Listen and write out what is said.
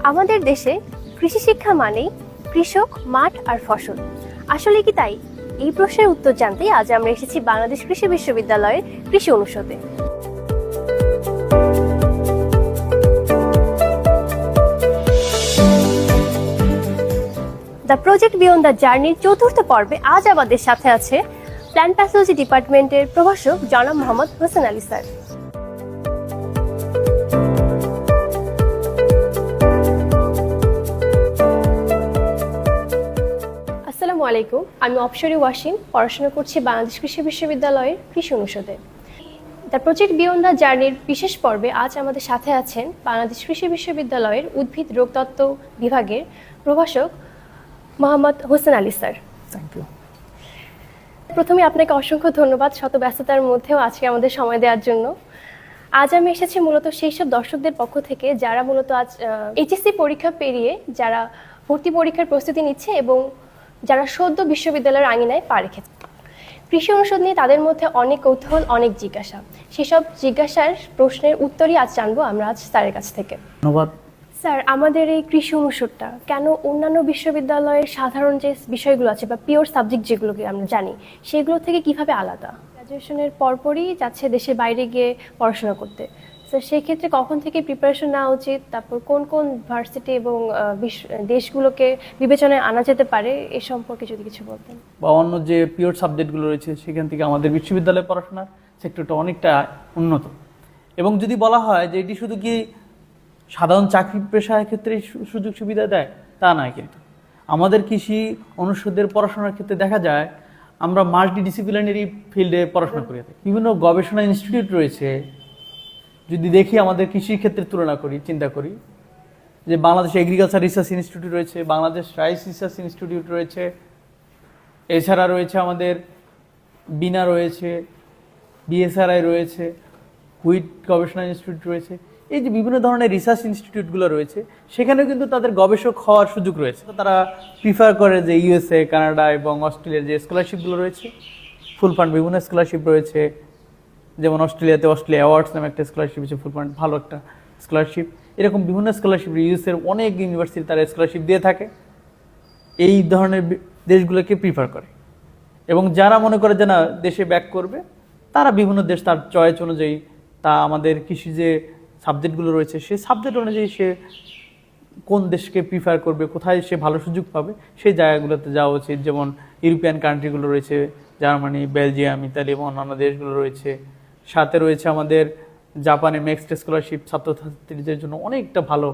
আমাদের দেশে কৃষি শিক্ষা মানেই কৃষক, মাঠ আর ফসল। আসলে কি তাই? এই প্রশ্নের উত্তর জানতেই আজ আমরা এসেছি বাংলাদেশ কৃষি বিশ্ববিদ্যালয়ের কৃষি অনুষদে। দ্য প্রজেক্ট বিয়ন্ড দ্য জার্নির চতুর্থ পর্বে আজ আমাদের সাথে আছে প্ল্যান্ট প্যাথোলজি ডিপার্টমেন্টের প্রভাষক জনাব মোহাম্মদ হোসেন আলী স্যার। আসসালামু আলাইকুম, আমি অপসরি ওয়াসিম, পড়াশোনা করছি বাংলাদেশ কৃষি বিশ্ববিদ্যালয়ের কৃষি অনুষদে। দ্য প্রজেক্ট বিয়ন্ড দ্য জার্নির বিশেষ পর্বে আজ আমাদের সাথে আছেন বাংলাদেশ কৃষি বিশ্ববিদ্যালয়ের উদ্ভিদ রোগতত্ত্ব বিভাগের প্রভাষক Mohammad Hossain Ali sir. Thank you. প্রথমে আপনাকে অসংখ্য ধন্যবাদ শত ব্যস্ততার মধ্যেও আজকে আমাদের সময় দেওয়ার জন্য। আজ আমি এসেছি মূলত সেই সব দর্শকদের পক্ষ থেকে যারা মূলত আজ এইচএসসি পরীক্ষা পেরিয়ে যারা ভর্তি পরীক্ষার প্রস্তুতি নিচ্ছে এবং যারা সদ্য বিশ্ববিদ্যালয়ের আঙিনায় পা রেখেছে। কৃষি অনুষদ নিয়ে তাদের মধ্যে অনেক কৌতূহল, অনেক জিজ্ঞাসা। সেসব জিজ্ঞাসার প্রশ্নের উত্তরই আজ জানবো আমরা আজ স্যারের কাছ থেকে। ধন্যবাদ। স্যার, আমাদের এই কৃষি অনুষদটা কেন অন্যান্য বিশ্ববিদ্যালয়ের সাধারণ যে বিষয়গুলো আছে বা পিওর সাবজেক্ট যেগুলোকে আমরা জানি সেগুলো থেকে কিভাবে আলাদা? গ্র্যাজুয়েশনের পরপরই যাচ্ছে দেশের বাইরে গিয়ে পড়াশোনা করতে, স্যার সেই ক্ষেত্রে কখন থেকে প্রিপারেশন নেওয়া উচিত, তারপর কোন কোন ভার্সিটি এবং দেশগুলোকে বিবেচনায় আনা যেতে পারে এ সম্পর্কে যদি কিছু বলতেন। বা অন্য যে পিওর সাবজেক্টগুলো রয়েছে সেখান থেকে আমাদের বিশ্ববিদ্যালয়ে পড়াশোনার সেক্টরটা অনেকটা উন্নত। এবং যদি বলা হয় যে এটি শুধু কি সাধারণ চাকরি পেশার ক্ষেত্রে সুযোগ সুবিধা দেয় তা নয়, কিন্তু আমাদের কৃষি অনুষদের পড়াশোনার ক্ষেত্রে দেখা যায় আমরা মাল্টি ডিসিপ্লিনারি ফিল্ডে পড়াশোনা করে থাকি। বিভিন্ন গবেষণা ইনস্টিটিউট রয়েছে। যদি দেখি আমাদের কৃষির ক্ষেত্রে তুলনা করি, চিন্তা করি যে বাংলাদেশ এগ্রিকালচার রিসার্চ ইনস্টিটিউট রয়েছে, বাংলাদেশ রাইস রিসার্চ ইনস্টিটিউট রয়েছে, এছাড়া রয়েছে আমাদের বিনা রয়েছে, বিএসআরআই রয়েছে, হুইট গবেষণা ইনস্টিটিউট রয়েছে। এই যে বিভিন্ন ধরনের রিসার্চ ইনস্টিটিউটগুলো রয়েছে সেখানেও কিন্তু তাদের গবেষক হওয়ার সুযোগ রয়েছে। তারা প্রিফার করে যে ইউএসএ, কানাডা এবং অস্ট্রেলিয়ার যে স্কলারশিপগুলো রয়েছে, ফুল ফান্ড বিভিন্ন স্কলারশিপ রয়েছে। যেমন অস্ট্রেলিয়াতে অস্ট্রেলিয়া অ্যাওয়ার্ডস নামে একটা স্কলারশিপ আছে, ফুল ফান্ড ভালো একটা স্কলারশিপ। এরকম বিভিন্ন স্কলারশিপ ইউএসএর অনেক ইউনিভার্সিটি তারা স্কলারশিপ দিয়ে থাকে। এই ধরনের দেশগুলোকে প্রিফার করে এবং যারা মনে করে যে না দেশে ব্যাক করবে তারা বিভিন্ন দেশ তার চয়েস অনুযায়ী তা আমাদের কৃষি যে সাবজেক্টগুলো রয়েছে সেই সাবজেক্ট অনুযায়ী সে কোন দেশকে প্রিফার করবে, কোথায় সে ভালো সুযোগ পাবে সেই জায়গাগুলোতে যাওয়া উচিত। যেমন ইউরোপিয়ান কান্ট্রিগুলো রয়েছে, জার্মানি, বেলজিয়াম, ইতালি এবং অন্যান্য দেশগুলো রয়েছে। সাথে রয়েছে আমাদের জাপানে নেক্সট স্কলারশিপ ছাত্রছাত্রীদের জন্য অনেকটা ভালো